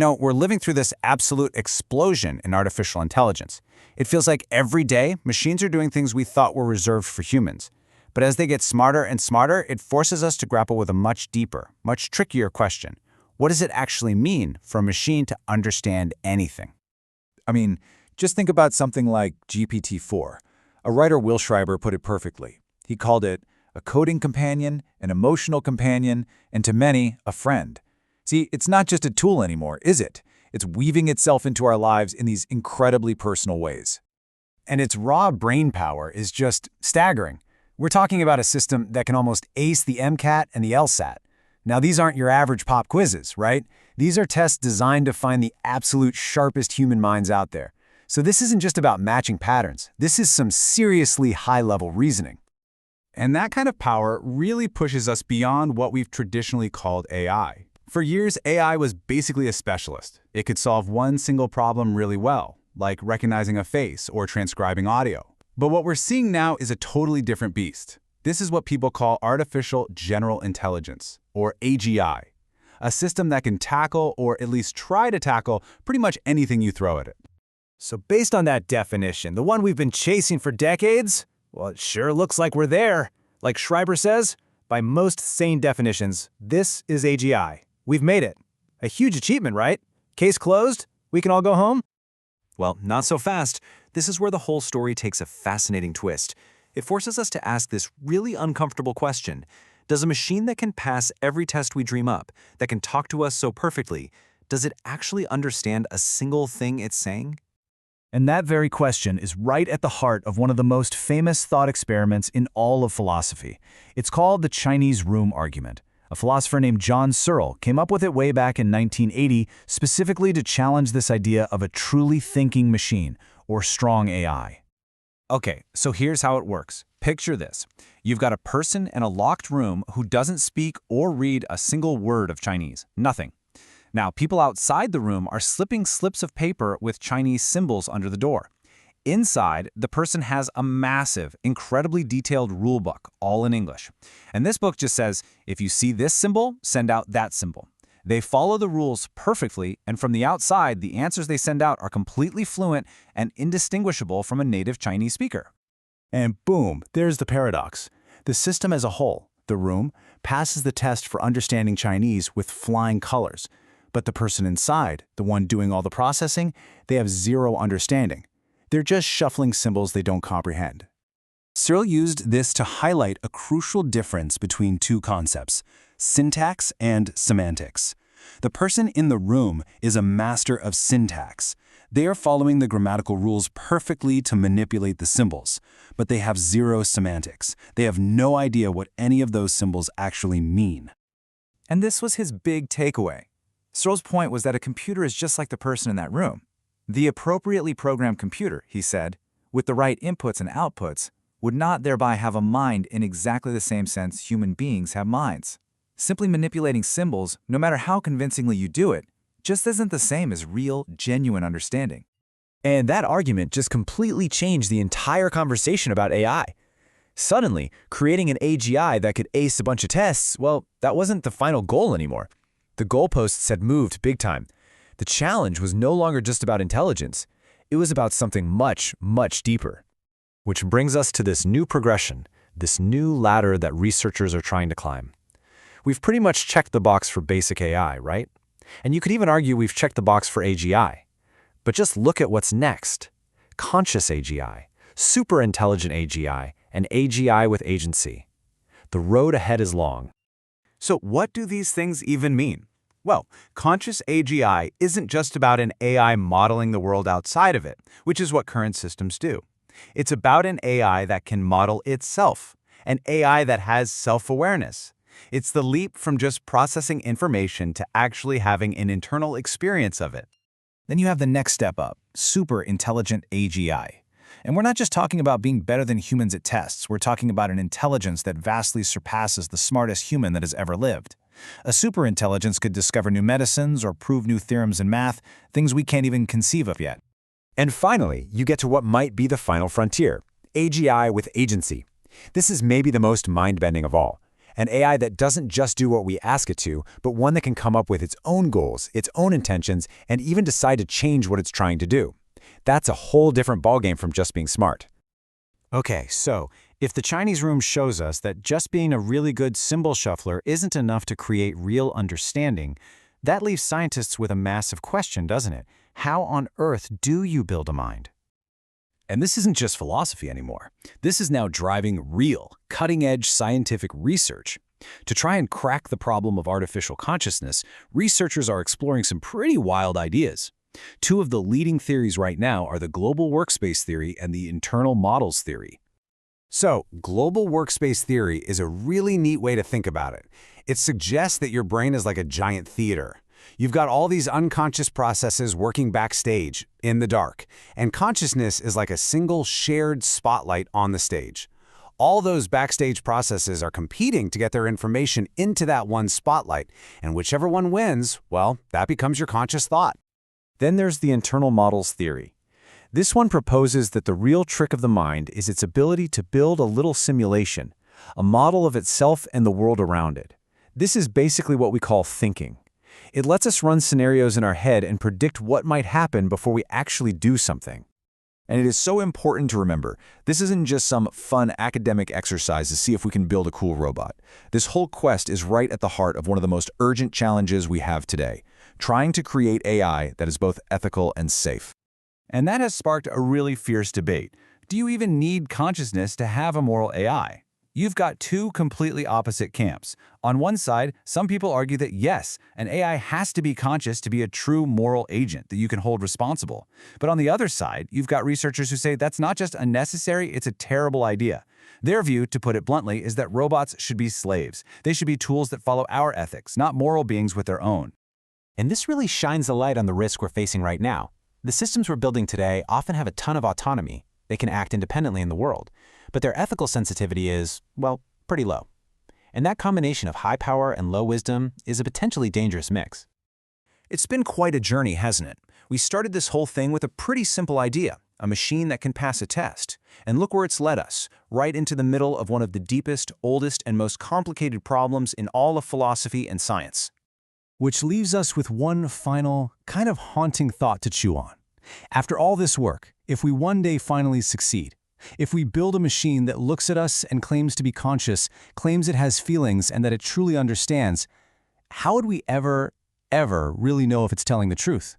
We're living through this absolute explosion in artificial intelligence. It feels like every day, machines are doing things we thought were reserved for humans. But as they get smarter and smarter, it forces us to grapple with a much deeper, much trickier question. What does it actually mean for a machine to understand anything? I mean, just think about something like GPT-4. A writer, Will Schreiber, put it perfectly. He called it a coding companion, an emotional companion, and to many, a friend. See, it's not just a tool anymore, is it? It's weaving itself into our lives in these incredibly personal ways. And its raw brain power is just staggering. We're talking about a system that can almost ace the MCAT and the LSAT. Now, these aren't your average pop quizzes, right? These are tests designed to find the absolute sharpest human minds out there. So this isn't just about matching patterns. This is some seriously high-level reasoning. And that kind of power really pushes us beyond what we've traditionally called AI. For years, AI was basically a specialist. It could solve one single problem really well, like recognizing a face or transcribing audio. But what we're seeing now is a totally different beast. This is what people call artificial general intelligence, or AGI, a system that can tackle, or at least try to tackle, pretty much anything you throw at it. So based on that definition, the one we've been chasing for decades, well, it sure looks like we're there. Like Schreiber says, by most sane definitions, this is AGI. We've made it. A huge achievement, right? Case closed? We can all go home? Well, not so fast. This is where the whole story takes a fascinating twist. It forces us to ask this really uncomfortable question. Does a machine that can pass every test we dream up, that can talk to us so perfectly, does it actually understand a single thing it's saying? And that very question is right at the heart of one of the most famous thought experiments in all of philosophy. It's called the Chinese room argument. A philosopher named John Searle came up with it way back in 1980, specifically to challenge this idea of a truly thinking machine, or strong AI. Okay, so here's how it works. Picture this. You've got a person in a locked room who doesn't speak or read a single word of Chinese. Nothing. Now, people outside the room are slipping slips of paper with Chinese symbols under the door. Inside, the person has a massive, incredibly detailed rule book, all in English. And this book just says, if you see this symbol, send out that symbol. They follow the rules perfectly, and from the outside, the answers they send out are completely fluent and indistinguishable from a native Chinese speaker. And boom, there's the paradox. The system as a whole, the room, passes the test for understanding Chinese with flying colors. But the person inside, the one doing all the processing, they have zero understanding. They're just shuffling symbols they don't comprehend. Searle used this to highlight a crucial difference between two concepts, syntax and semantics. The person in the room is a master of syntax. They are following the grammatical rules perfectly to manipulate the symbols, but they have zero semantics. They have no idea what any of those symbols actually mean. And this was his big takeaway. Searle's point was that a computer is just like the person in that room. The appropriately programmed computer, he said, with the right inputs and outputs, would not thereby have a mind in exactly the same sense human beings have minds. Simply manipulating symbols, no matter how convincingly you do it, just isn't the same as real, genuine understanding. And that argument just completely changed the entire conversation about AI. Suddenly, creating an AGI that could ace a bunch of tests, well, that wasn't the final goal anymore. The goalposts had moved big time. The challenge was no longer just about intelligence. It was about something much, much deeper. Which brings us to this new progression, this new ladder that researchers are trying to climb. We've pretty much checked the box for basic AI, right? And you could even argue we've checked the box for AGI. But just look at what's next. Conscious AGI, super intelligent AGI, and AGI with agency. The road ahead is long. So what do these things even mean? Well, conscious AGI isn't just about an AI modeling the world outside of it, which is what current systems do. It's about an AI that can model itself, an AI that has self-awareness. It's the leap from just processing information to actually having an internal experience of it. Then you have the next step up, super intelligent AGI. And we're not just talking about being better than humans at tests. We're talking about an intelligence that vastly surpasses the smartest human that has ever lived. A superintelligence could discover new medicines or prove new theorems in math, things we can't even conceive of yet. And finally, you get to what might be the final frontier, AGI with agency. This is maybe the most mind-bending of all. An AI that doesn't just do what we ask it to, but one that can come up with its own goals, its own intentions, and even decide to change what it's trying to do. That's a whole different ballgame from just being smart. Okay, so if the Chinese room shows us that just being a really good symbol shuffler isn't enough to create real understanding, that leaves scientists with a massive question, doesn't it? How on earth do you build a mind? And this isn't just philosophy anymore. This is now driving real, cutting-edge scientific research. To try and crack the problem of artificial consciousness, researchers are exploring some pretty wild ideas. Two of the leading theories right now are the global workspace theory and the internal models theory. So, global workspace theory is a really neat way to think about it. It suggests that your brain is like a giant theater. You've got all these unconscious processes working backstage, in the dark, and consciousness is like a single shared spotlight on the stage. All those backstage processes are competing to get their information into that one spotlight, and whichever one wins, well, that becomes your conscious thought. Then there's the internal models theory. This one proposes that the real trick of the mind is its ability to build a little simulation, a model of itself and the world around it. This is basically what we call thinking. It lets us run scenarios in our head and predict what might happen before we actually do something. And it is so important to remember, this isn't just some fun academic exercise to see if we can build a cool robot. This whole quest is right at the heart of one of the most urgent challenges we have today, trying to create AI that is both ethical and safe. And that has sparked a really fierce debate. Do you even need consciousness to have a moral AI? You've got two completely opposite camps. On one side, some people argue that yes, an AI has to be conscious to be a true moral agent that you can hold responsible. But on the other side, you've got researchers who say that's not just unnecessary, it's a terrible idea. Their view, to put it bluntly, is that robots should be slaves. They should be tools that follow our ethics, not moral beings with their own. And this really shines a light on the risk we're facing right now. The systems we're building today often have a ton of autonomy. They can act independently in the world. But their ethical sensitivity is, well, pretty low. And that combination of high power and low wisdom is a potentially dangerous mix. It's been quite a journey, hasn't it? We started this whole thing with a pretty simple idea, a machine that can pass a test. And look where it's led us, right into the middle of one of the deepest, oldest, and most complicated problems in all of philosophy and science. Which leaves us with one final, kind of haunting thought to chew on. After all this work, if we one day finally succeed, if we build a machine that looks at us and claims to be conscious, claims it has feelings and that it truly understands, how would we ever really know if it's telling the truth?